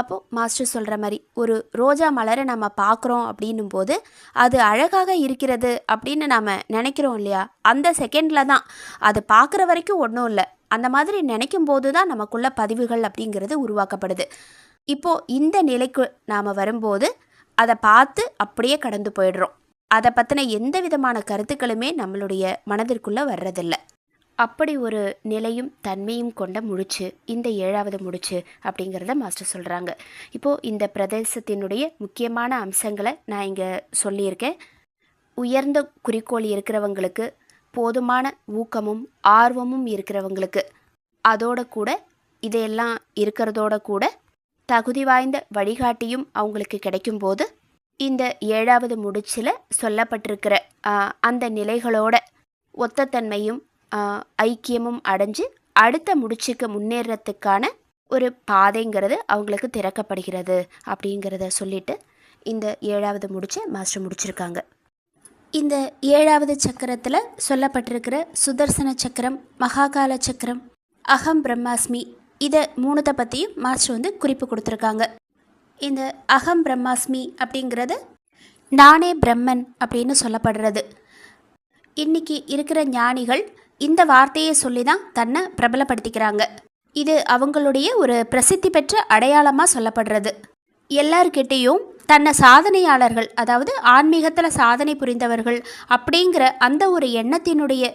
அப்போது மாஸ்டர் சொல்கிற மாதிரி ஒரு ரோஜா மலரை நம்ம பார்க்குறோம் அப்படின்னும் போது அது அழகாக இருக்கிறது அப்படின்னு நாம் நினைக்கிறோம் இல்லையா, அந்த செகண்டில் தான் அது பார்க்குற வரைக்கும் ஒன்றும் இல்லை. அந்த மாதிரி நினைக்கும் போது தான் நமக்குள்ள பதிவுகள் அப்படிங்கிறது உருவாக்கப்படுது. இப்போது இந்த நிலைக்கு நாம் வரும்போது அதை பார்த்து அப்படியே கடந்து போயிடுறோம். அதை பற்றின எந்த விதமான கருத்துக்களுமே நம்மளுடைய மனதிற்குள்ளே வர்றதில்லை. அப்படி ஒரு நிலையும் தன்மையும் கொண்ட முடிச்சு இந்த 7வது முடிச்சு அப்படிங்கிறத மாஸ்டர் சொல்கிறாங்க. இப்போது இந்த பிரதேசத்தினுடைய முக்கியமான அம்சங்களை நான் இங்கே சொல்லியிருக்கேன். உயர்ந்த குறிக்கோள் இருக்கிறவங்களுக்கு, போதுமான ஊக்கமும் ஆர்வமும் இருக்கிறவங்களுக்கு, அதோட கூட இதையெல்லாம் இருக்கிறதோட கூட தகுதி வாய்ந்த வழிகாட்டியும் அவங்களுக்கு கிடைக்கும்போது இந்த 7வது முடிச்சில் சொல்லப்பட்டிருக்கிற அந்த நிலைகளோட ஒத்தத்தன்மையும் ஐக்கியமும் அடைஞ்சு அடுத்த முடிச்சுக்கு முன்னேறத்துக்கான ஒரு பாதைங்கிறது அவங்களுக்கு திறக்கப்படுகிறது அப்படிங்கிறத சொல்லிட்டு இந்த 7வது முடிச்சை மாஸ்டர் முடிச்சிருக்காங்க. இந்த 7வது சக்கரத்தில் சொல்லப்பட்டிருக்கிற சுதர்சன சக்கரம், மகாகால சக்கரம், அகம் பிரம்மாஸ்மி, இதை 3 பற்றியும் மாஸ்டர் குறிப்பு கொடுத்துருக்காங்க. இந்த அகம் பிரம்மாஸ்மி அப்படிங்கிறது நானே பிரம்மன் அப்படின்னு சொல்லப்படுறது. இன்றைக்கி இருக்கிற ஞானிகள் இந்த வார்த்தையை சொல்லி தான் தன்னை பிரபலப்படுத்திக்கிறாங்க. இது அவங்களுடைய ஒரு பிரசித்தி பெற்ற அடையாளமாக சொல்லப்படுறது. எல்லார்கிட்டேயும் தன்னை சாதனையாளர்கள், அதாவது ஆன்மீகத்தில் சாதனை புரிந்தவர்கள் அப்படிங்கிற அந்த ஒரு எண்ணத்தினுடைய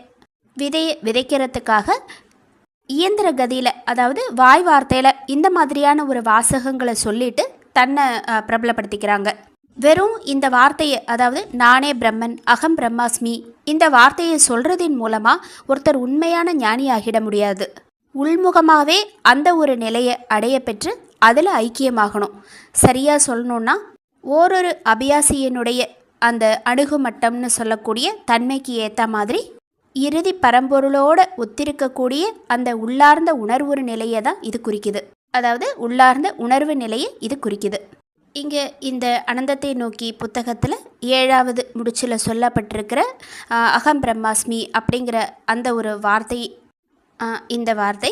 விதையை விதைக்கிறதுக்காக இயந்திர கதியில், அதாவது வாய் வார்த்தையில் இந்த மாதிரியான ஒரு வாசகங்களை சொல்லிட்டு தன்னை பிரபலப்படுத்திக்கிறாங்க. வெறும் இந்த வார்த்தையை, அதாவது நானே பிரம்மன், அகம் பிரம்மாஸ்மி, இந்த வார்த்தையை சொல்கிறதின் மூலமாக ஒருத்தர் உண்மையான ஞானி ஆகிட முடியாது. உள்முகமாகவே அந்த ஒரு நிலையை அடைய பெற்று அதில் ஐக்கியமாகணும். சரியாக சொல்லணுன்னா ஓரொரு அபியாசியினுடைய அந்த அணுகுமட்டம்னு சொல்லக்கூடிய தன்மைக்கு ஏற்ற மாதிரி இறுதி பரம்பொருளோடு ஒத்திருக்கக்கூடிய அந்த உள்ளார்ந்த உணர்வு நிலையை தான் இது குறிக்குது. அதாவது உள்ளார்ந்த உணர்வு நிலையை இது குறிக்குது. இங்கே இந்த அனந்தத்தை நோக்கி புத்தகத்தில் 7வது முடிச்சில் சொல்லப்பட்டிருக்கிற அகம் பிரம்மாஸ்மி அப்படிங்கிற அந்த ஒரு வார்த்தை, இந்த வார்த்தை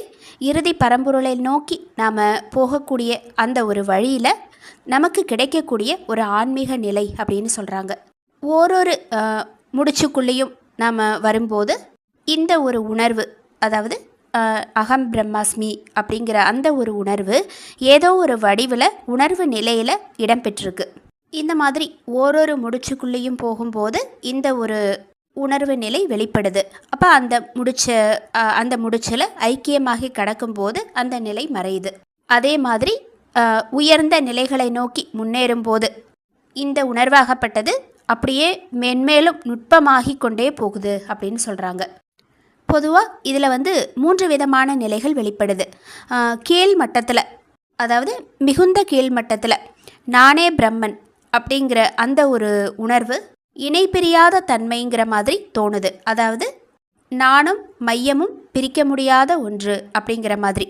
இறுதி பரம்பொருளை நோக்கி நாம் போகக்கூடிய அந்த ஒரு வழியில் நமக்கு கிடைக்கக்கூடிய ஒரு ஆன்மீக நிலை அப்படின்னு சொல்கிறாங்க. ஓரொரு முடிச்சுக்குள்ளேயும் நாம் வரும்போது இந்த ஒரு உணர்வு, அதாவது அகம் பிரம்மாஸ்மி அப்படிங்கிற அந்த ஒரு உணர்வு ஏதோ ஒரு வடிவில் உணர்வு நிலையில் இடம்பெற்றிருக்கு. இந்த மாதிரி ஓரொரு முடிச்சுக்குள்ளேயும் போகும்போது இந்த ஒரு உணர்வு நிலை வெளிப்படுது. அப்போ அந்த முடிச்சில் ஐக்கியமாகி கடக்கும்போது அந்த நிலை மறையுது. அதே மாதிரி உயர்ந்த நிலைகளை நோக்கி முன்னேறும்போது இந்த உணர்வாகப்பட்டது அப்படியே மென்மேலும் நுட்பமாகி கொண்டே போகுது அப்படின்னு சொல்கிறாங்க. பொதுவாக இதில் 3 விதமான நிலைகள் வெளிப்படுது. கீழ் மட்டத்தில், அதாவது மிகுந்த கீழ் மட்டத்தில் நானே பிரம்மன் அப்படிங்கிற அந்த ஒரு உணர்வு இணை பிரியாத தன்மைங்கிற மாதிரி தோணுது. அதாவது நானும் மையமும் பிரிக்க முடியாத ஒன்று அப்படிங்கிற மாதிரி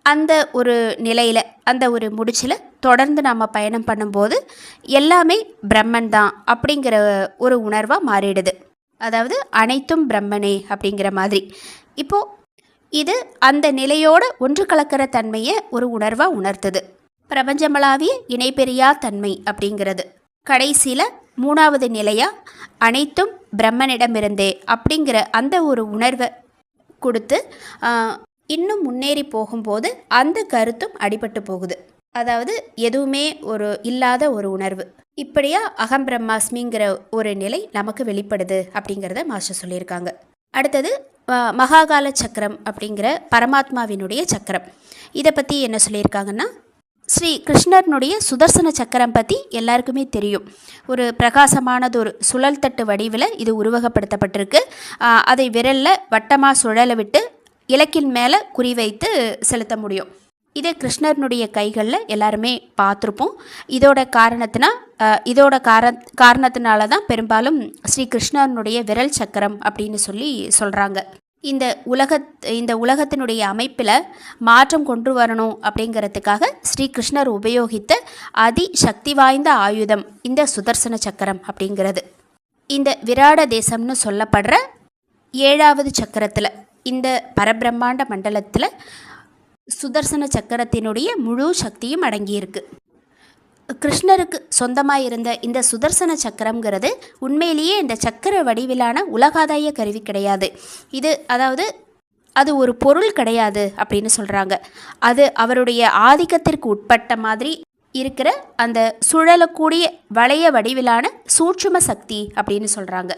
அந்த ஒரு நிலையில், அந்த ஒரு முடிச்சில் தொடர்ந்து நாம் பயணம் பண்ணும்போது எல்லாமே பிரம்மன் தான் அப்படிங்கிற ஒரு உணர்வாக மாறிடுது. அதாவது அனைத்தும் பிரம்மனே அப்படிங்கிற மாதிரி. இப்போது இது அந்த நிலையோடு ஒன்று கலக்கிற தன்மையை ஒரு உணர்வாக உணர்த்துது. பிரபஞ்சமளாவிய இணைபெரியா தன்மை அப்படிங்கிறது கடைசியில் 3வது நிலையாக அனைத்தும் பிரம்மனிடமிருந்தே அப்படிங்கிற அந்த ஒரு உணர்வை கொடுத்து இன்னும் முன்னேறி போகும்போது அந்த கருத்தும் அடிபட்டு போகுது. அதாவது எதுவுமே ஒரு இல்லாத ஒரு உணர்வு. இப்படியா அகம் பிரம்மாஸ்மிங்கிற ஒரு நிலை நமக்கு வெளிப்படுது அப்படிங்கிறத மாஸ்டர் சொல்லியிருக்காங்க. அடுத்தது மகாகால சக்கரம் அப்படிங்கிற பரமாத்மாவினுடைய சக்கரம். இதை பற்றி என்ன சொல்லியிருக்காங்கன்னா, ஸ்ரீ கிருஷ்ணர்னுடைய சுதர்சன சக்கரம் பற்றி எல்லாருக்குமே தெரியும். ஒரு பிரகாசமானது ஒரு சுழல் தட்டு வடிவில் இது உருவகப்படுத்தப்பட்டிருக்கு. அதை விரலில் வட்டமாக சுழலை விட்டு இலக்கின் மேலே குறிவைத்து செலுத்த முடியும். இதே கிருஷ்ணர்னுடைய கைகளில் எல்லாருமே பார்த்துருப்போம். இதோட காரணத்தினால தான் பெரும்பாலும் ஸ்ரீ கிருஷ்ணர்னுடைய விரல் சக்கரம் அப்படின்னு சொல்கிறாங்க. இந்த உலகத்தினுடைய அமைப்பில் மாற்றம் கொண்டு வரணும் அப்படிங்கிறதுக்காக ஸ்ரீ கிருஷ்ணர் உபயோகித்த அதி சக்தி வாய்ந்த ஆயுதம் இந்த சுதர்சன சக்கரம் அப்படிங்கிறது. இந்த விராட தேசம்னு சொல்லப்படுற 7வது சக்கரத்தில், இந்த பரபிரம்மாண்ட மண்டலத்தில் சுதர்சன சக்கரத்தினுடைய முழு சக்தியும் அடங்கியிருக்கு. கிருஷ்ணருக்கு சொந்தமாக இருந்த இந்த சுதர்சன சக்கரம்ங்கிறது உண்மையிலேயே இந்த சக்கர வடிவிலான உலகாதாய கருவி கிடையாது. அது ஒரு பொருள் கிடையாது அப்படின்னு சொல்கிறாங்க. அது அவருடைய ஆதிக்கத்திற்கு உட்பட்ட மாதிரி இருக்கிற அந்த சுழலக்கூடிய வளைய வடிவிலான சூட்சும சக்தி அப்படின்னு சொல்கிறாங்க.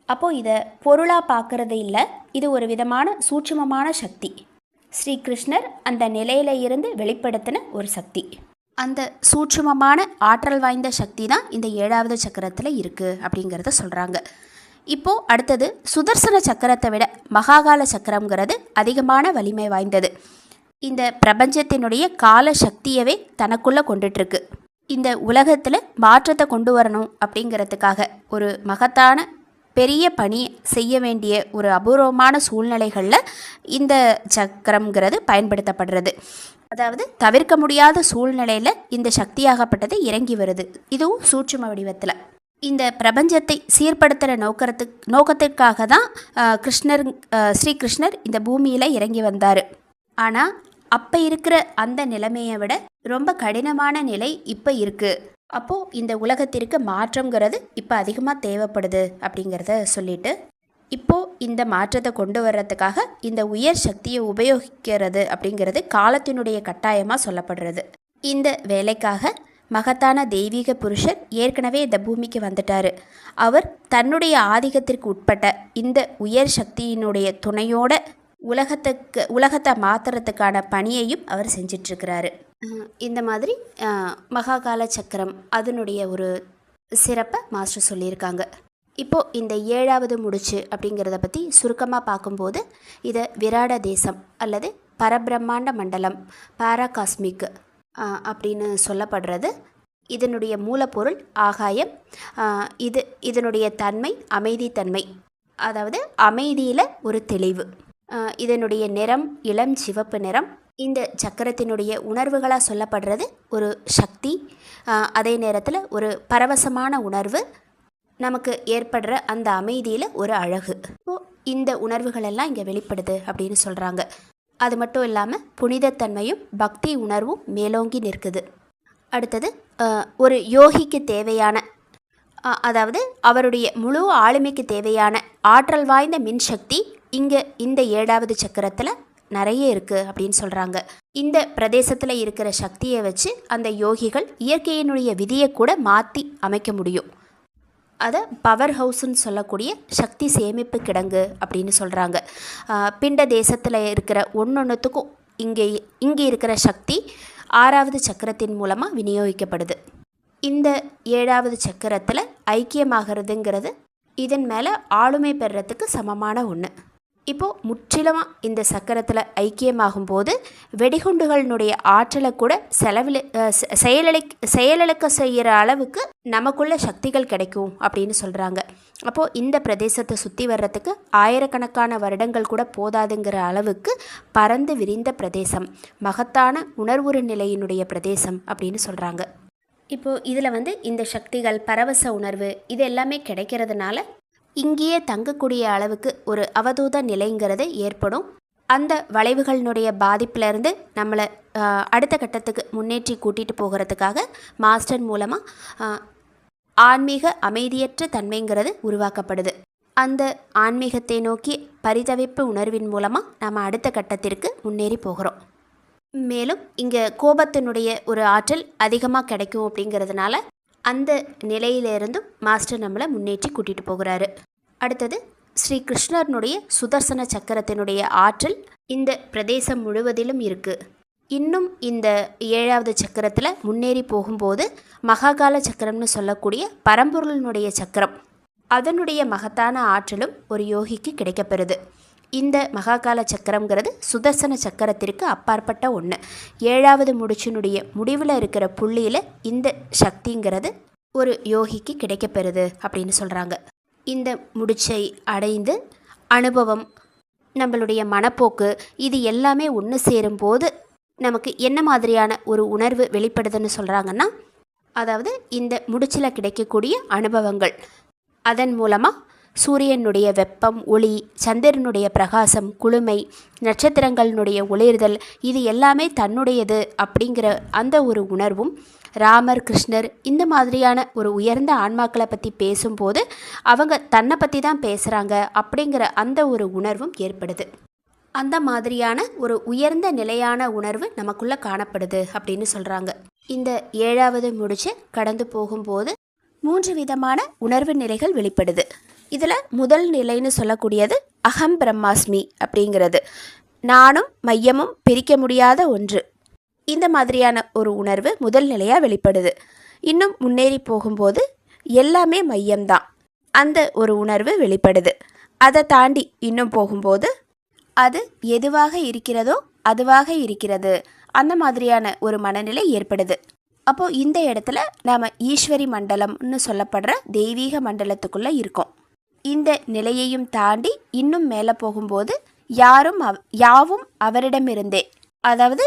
அப்போது இதை பொருளாக பார்க்கறது இல்லை, இது ஒரு விதமான சூட்சுமமான சக்தி. ஸ்ரீ கிருஷ்ணர் அந்த நிலையில இருந்து வெளிப்படுத்தின ஒரு சக்தி. அந்த சூட்சுமமான ஆற்றல் வாய்ந்த சக்தி தான் இந்த 7வது சக்கரத்தில் இருக்குது அப்படிங்கிறத சொல்கிறாங்க. இப்போது அடுத்தது சுதர்சன சக்கரத்தை விட மகாகால சக்கரங்கிறது அதிகமான வலிமை வாய்ந்தது. இந்த பிரபஞ்சத்தினுடைய கால சக்தியவே தனக்குள்ளே கொண்டுட்டுருக்கு. இந்த உலகத்தில் மாற்றத்தை கொண்டு வரணும் அப்படிங்கிறதுக்காக ஒரு மகத்தான பெரிய பணி செய்ய வேண்டிய ஒரு அபூர்வமான சூழ்நிலைகளில் இந்த சக்கரம்ங்கிறது பயன்படுத்தப்படுறது. அதாவது தவிர்க்க முடியாத சூழ்நிலையில் இந்த சக்தியாகப்பட்டது இறங்கி வருது. இதுவும் சூட்சும வடிவத்தில். இந்த பிரபஞ்சத்தை சீர்படுத்துகிற நோக்கத்திற்காக தான் ஸ்ரீ கிருஷ்ணர் இந்த பூமியில் இறங்கி வந்தார். ஆனால் அப்போ இருக்கிற அந்த நிலைமையை விட ரொம்ப கடினமான நிலை இப்போ இருக்குது. அப்போது இந்த உலகத்திற்கு மாற்றங்கிறது இப்போ அதிகமாக தேவைப்படுது அப்படிங்கிறத சொல்லிட்டு, இப்போது இந்த மாற்றத்தை கொண்டு வர்றதுக்காக இந்த உயர் சக்தியை உபயோகிக்கிறது அப்படிங்கிறது காலத்தினுடைய கட்டாயமாக சொல்லப்படுறது. இந்த வேலைக்காக மகத்தான தெய்வீக புருஷர் ஏற்கனவே இந்த பூமிக்கு வந்துட்டார். அவர் தன்னுடைய ஆதிக்கத்திற்கு உட்பட்ட இந்த உயர் சக்தியினுடைய துணையோட உலகத்தை மாற்றுறதுக்கான பணியையும் அவர் செஞ்சிட்ருக்கிறாரு. இந்த மாதிரி மகாகால சக்கரம் அதனுடைய ஒரு சிறப்பை மாஸ்டர் சொல்லியிருக்காங்க. இப்போது இந்த 7வது முடிச்சு அப்படிங்கிறத பற்றி சுருக்கமாக பார்க்கும்போது, இதை விராட தேசம் அல்லது பரபிரம்மாண்ட மண்டலம் பாராகாஸ்மிக் அப்படின்னு சொல்லப்படுறது. இதனுடைய மூலப்பொருள் ஆகாயம். இதனுடைய தன்மை அமைதித்தன்மை, அதாவது அமைதியில் ஒரு தெளிவு. இதனுடைய நிறம் இளம் சிவப்பு நிறம். இந்த சக்கரத்தினுடைய உணர்வுகளாக சொல்லப்படுறது ஒரு சக்தி, அதே நேரத்தில் ஒரு பரவசமான உணர்வு, நமக்கு ஏற்படுற அந்த அமைதியில் ஒரு அழகு. இந்த உணர்வுகளெல்லாம் இங்கே வெளிப்படுது அப்படின்னு சொல்கிறாங்க. அது மட்டும் இல்லாமல் புனிதத்தன்மையும் பக்தி உணர்வும் மேலோங்கி நிற்குது. அடுத்தது ஒரு யோகிக்கு தேவையான, அதாவது அவருடைய முழு ஆளுமைக்கு தேவையான ஆற்றல் வாய்ந்த மின்சக்தி இங்கே இந்த 7வது சக்கரத்தில் நிறைய இருக்குது அப்படின்னு சொல்கிறாங்க. இந்த பிரதேசத்தில் இருக்கிற சக்தியை வச்சு அந்த யோகிகள் இயற்கையினுடைய விதியை கூட மாற்றி அமைக்க முடியும். அதை பவர் ஹவுஸ்ன்னு சொல்லக்கூடிய சக்தி சேமிப்பு கிடங்கு அப்படின்னு சொல்கிறாங்க. பிண்ட தேசத்தில் இருக்கிற ஒன்னொன்றுத்துக்கும் இங்கே இருக்கிற சக்தி 6வது சக்கரத்தின் மூலமாக விநியோகிக்கப்படுது. இந்த 7வது சக்கரத்தில் ஐக்கியமாகிறதுங்கிறது இதன் மேலே ஆளுமை பெறுறதுக்கு சமமான ஒன்று. இப்போது முற்றிலுமாக இந்த சக்கரத்தில் ஐக்கியமாகும்போது வெடிகுண்டுகளினுடைய ஆற்றலை கூட செயலிழக்க செய்கிற அளவுக்கு நமக்குள்ள சக்திகள் கிடைக்கும் அப்படின்னு சொல்கிறாங்க. அப்போது இந்த பிரதேசத்தை சுற்றி வர்றதுக்கு ஆயிரக்கணக்கான வருடங்கள் கூட போதாதுங்கிற அளவுக்கு பறந்து விரிந்த பிரதேசம், மகத்தான உணர்வுறு நிலையினுடைய பிரதேசம் அப்படின்னு சொல்கிறாங்க. இப்போது இதில் இந்த சக்திகள், பரவச உணர்வு இது எல்லாமே கிடைக்கிறதுனால இங்கேயே தங்கக்கூடிய அளவுக்கு ஒரு அவதூத நிலைங்கிறது ஏற்படும். அந்த வளைவுகளினுடைய பாதிப்பிலேருந்து நம்மளை அடுத்த கட்டத்துக்கு முன்னேற்றி கூட்டிகிட்டு போகிறதுக்காக மாஸ்டர் மூலமாக ஆன்மீக அமைதியற்ற தன்மைங்கிறது உருவாக்கப்படுது. அந்த ஆன்மீகத்தை நோக்கி பரிதவிப்பு உணர்வின் மூலமாக நம்ம அடுத்த கட்டத்திற்கு முன்னேறி போகிறோம். மேலும் இங்கே கோபத்தினுடைய ஒரு ஆற்றல் அதிகமாக கிடைக்கும் அப்படிங்கிறதுனால அந்த நிலையிலிருந்தும் மாஸ்டர் நம்மளை முன்னேற்றி கூட்டிகிட்டு போகிறாரு. அடுத்தது ஸ்ரீ கிருஷ்ணனுடைய சுதர்சன சக்கரத்தினுடைய ஆற்றல் இந்த பிரதேசம் முழுவதிலும் இருக்குது. இன்னும் இந்த 7வது சக்கரத்தில் முன்னேறி போகும்போது மகாகால சக்கரம்னு சொல்லக்கூடிய பரம்பொருளினுடைய சக்கரம், அதனுடைய மகத்தான ஆற்றலும் ஒரு யோகிக்கு கிடைக்கப்பெறுது. இந்த மகாகால சக்கரங்கிறது சுதர்சன சக்கரத்திற்கு அப்பாற்பட்ட ஒன்று. 7வது முடிச்சினுடைய முடிவில் இருக்கிற புள்ளியில் இந்த சக்திங்கிறது ஒரு யோகிக்கு கிடைக்கப்பெறுது அப்படின்னு சொல்கிறாங்க. இந்த முடிச்சை அடைந்து அனுபவம், நம்மளுடைய மனப்போக்கு, இது எல்லாமே ஒன்று சேரும்போது நமக்கு என்ன மாதிரியான ஒரு உணர்வு வெளிப்படுதுன்னு சொல்கிறாங்கன்னா, அதாவது இந்த முடிச்சில் கிடைக்கக்கூடிய அனுபவங்கள், அதன் மூலமாக சூரியனுடைய வெப்பம், ஒளி, சந்திரனுடைய பிரகாசம், குளுமை, நட்சத்திரங்களினுடைய ஒளிர்தல், இது எல்லாமே தன்னுடையது அப்படிங்கிற அந்த ஒரு உணர்வும், ராமர், கிருஷ்ணர் இந்த மாதிரியான ஒரு உயர்ந்த ஆன்மாக்களை பற்றி பேசும்போது அவங்க தன்னை பற்றி தான் பேசுகிறாங்க அப்படிங்கிற அந்த ஒரு உணர்வும் ஏற்படுது. அந்த மாதிரியான ஒரு உயர்ந்த நிலையான உணர்வு நமக்குள்ளே காணப்படுது அப்படின்னு சொல்கிறாங்க. இந்த 7வது முடிச்சு கடந்து போகும்போது 3 விதமான உணர்வு நிலைகள் வெளிப்படுது. இதில் முதல் நிலைன்னு சொல்லக்கூடியது அகம் பிரம்மாஸ்மி அப்படிங்கிறது. நானும் மையமும் பிரிக்க முடியாத ஒன்று. இந்த மாதிரியான ஒரு உணர்வு முதல் நிலையாக வெளிப்படுது. இன்னும் முன்னேறி போகும்போது எல்லாமே மையம்தான், அந்த ஒரு உணர்வு வெளிப்படுது. அதை தாண்டி இன்னும் போகும்போது அது எதுவாக இருக்கிறதோ அதுவாக இருக்கிறது, அந்த மாதிரியான ஒரு மனநிலை ஏற்படுது. அப்போது இந்த இடத்துல நாம் ஈஸ்வரி மண்டலம்னு சொல்லப்படுற தெய்வீக மண்டலத்துக்குள்ளே இருக்கோம். இந்த நிலையையும் தாண்டி இன்னும் மேலே போகும்போது யாவும் அவரிடமிருந்தே, அதாவது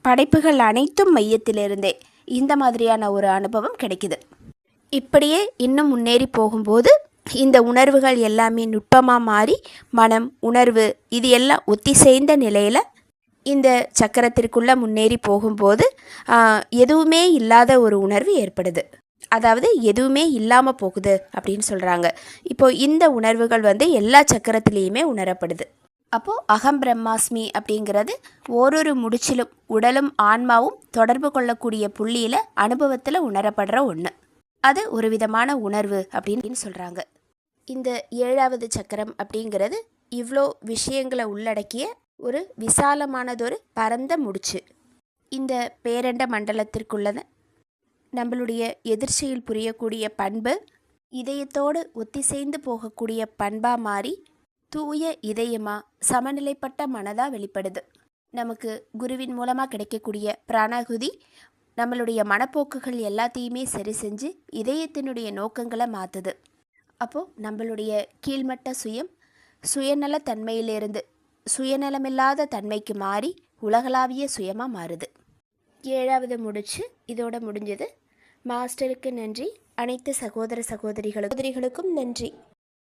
படைப்புகள் அனைத்தும் மையத்திலிருந்தே, இந்த மாதிரியான ஒரு அனுபவம் கிடைக்குது. இப்படியே இன்னும் முன்னேறி போகும்போது இந்த உணர்வுகள் எல்லாமே நுட்பமாக மாறி மனம், உணர்வு இது எல்லாம் ஒத்திசைந்த நிலையில் இந்த சக்கரத்திற்குள்ளே முன்னேறி போகும்போது எதுவுமே இல்லாத ஒரு உணர்வு ஏற்படுது. அதாவது எதுவுமே இல்லாமல் போகுது அப்படின்னு சொல்கிறாங்க. இப்போது இந்த உணர்வுகள் எல்லா சக்கரத்திலையுமே உணரப்படுது. அப்போது அகம் பிரம்மாஸ்மி அப்படிங்கிறது ஓரொரு முடிச்சிலும் உடலும் ஆன்மாவும் தொடர்பு கொள்ளக்கூடிய புள்ளியில் அனுபவத்தில் உணரப்படுற ஒன்று. அது ஒரு விதமான உணர்வு அப்படின்னு சொல்கிறாங்க. இந்த 7வது சக்கரம் அப்படிங்கிறது இவ்வளோ விஷயங்களை உள்ளடக்கிய ஒரு விசாலமானதொரு பரந்த முடிச்சு. இந்த பேரண்ட மண்டலத்திற்குள்ளத நம்மளுடைய எதிர்ச்சியில் புரியக்கூடிய பண்பு இதயத்தோடு ஒத்திசைந்து போகக்கூடிய பண்பாக மாறி தூய இதயமாக சமநிலைப்பட்ட மனதாக வெளிப்படுது. நமக்கு குருவின் மூலமாக கிடைக்கக்கூடிய பிராணாகுதி நம்மளுடைய மனப்போக்குகள் எல்லாத்தையுமே சரி செஞ்சு இதயத்தினுடைய நோக்கங்களை மாற்றுது. அப்போது நம்மளுடைய கீழ்மட்ட சுயநலத்தன்மையிலிருந்து சுயநலமில்லாத தன்மைக்கு மாறி உலகளாவிய சுயமாக மாறுது. 7வது முடிச்சு இதோட முடிஞ்சது. மாஸ்டருக்கு நன்றி. அனைத்து சகோதர சகோதரிகளுக்கும் நன்றி.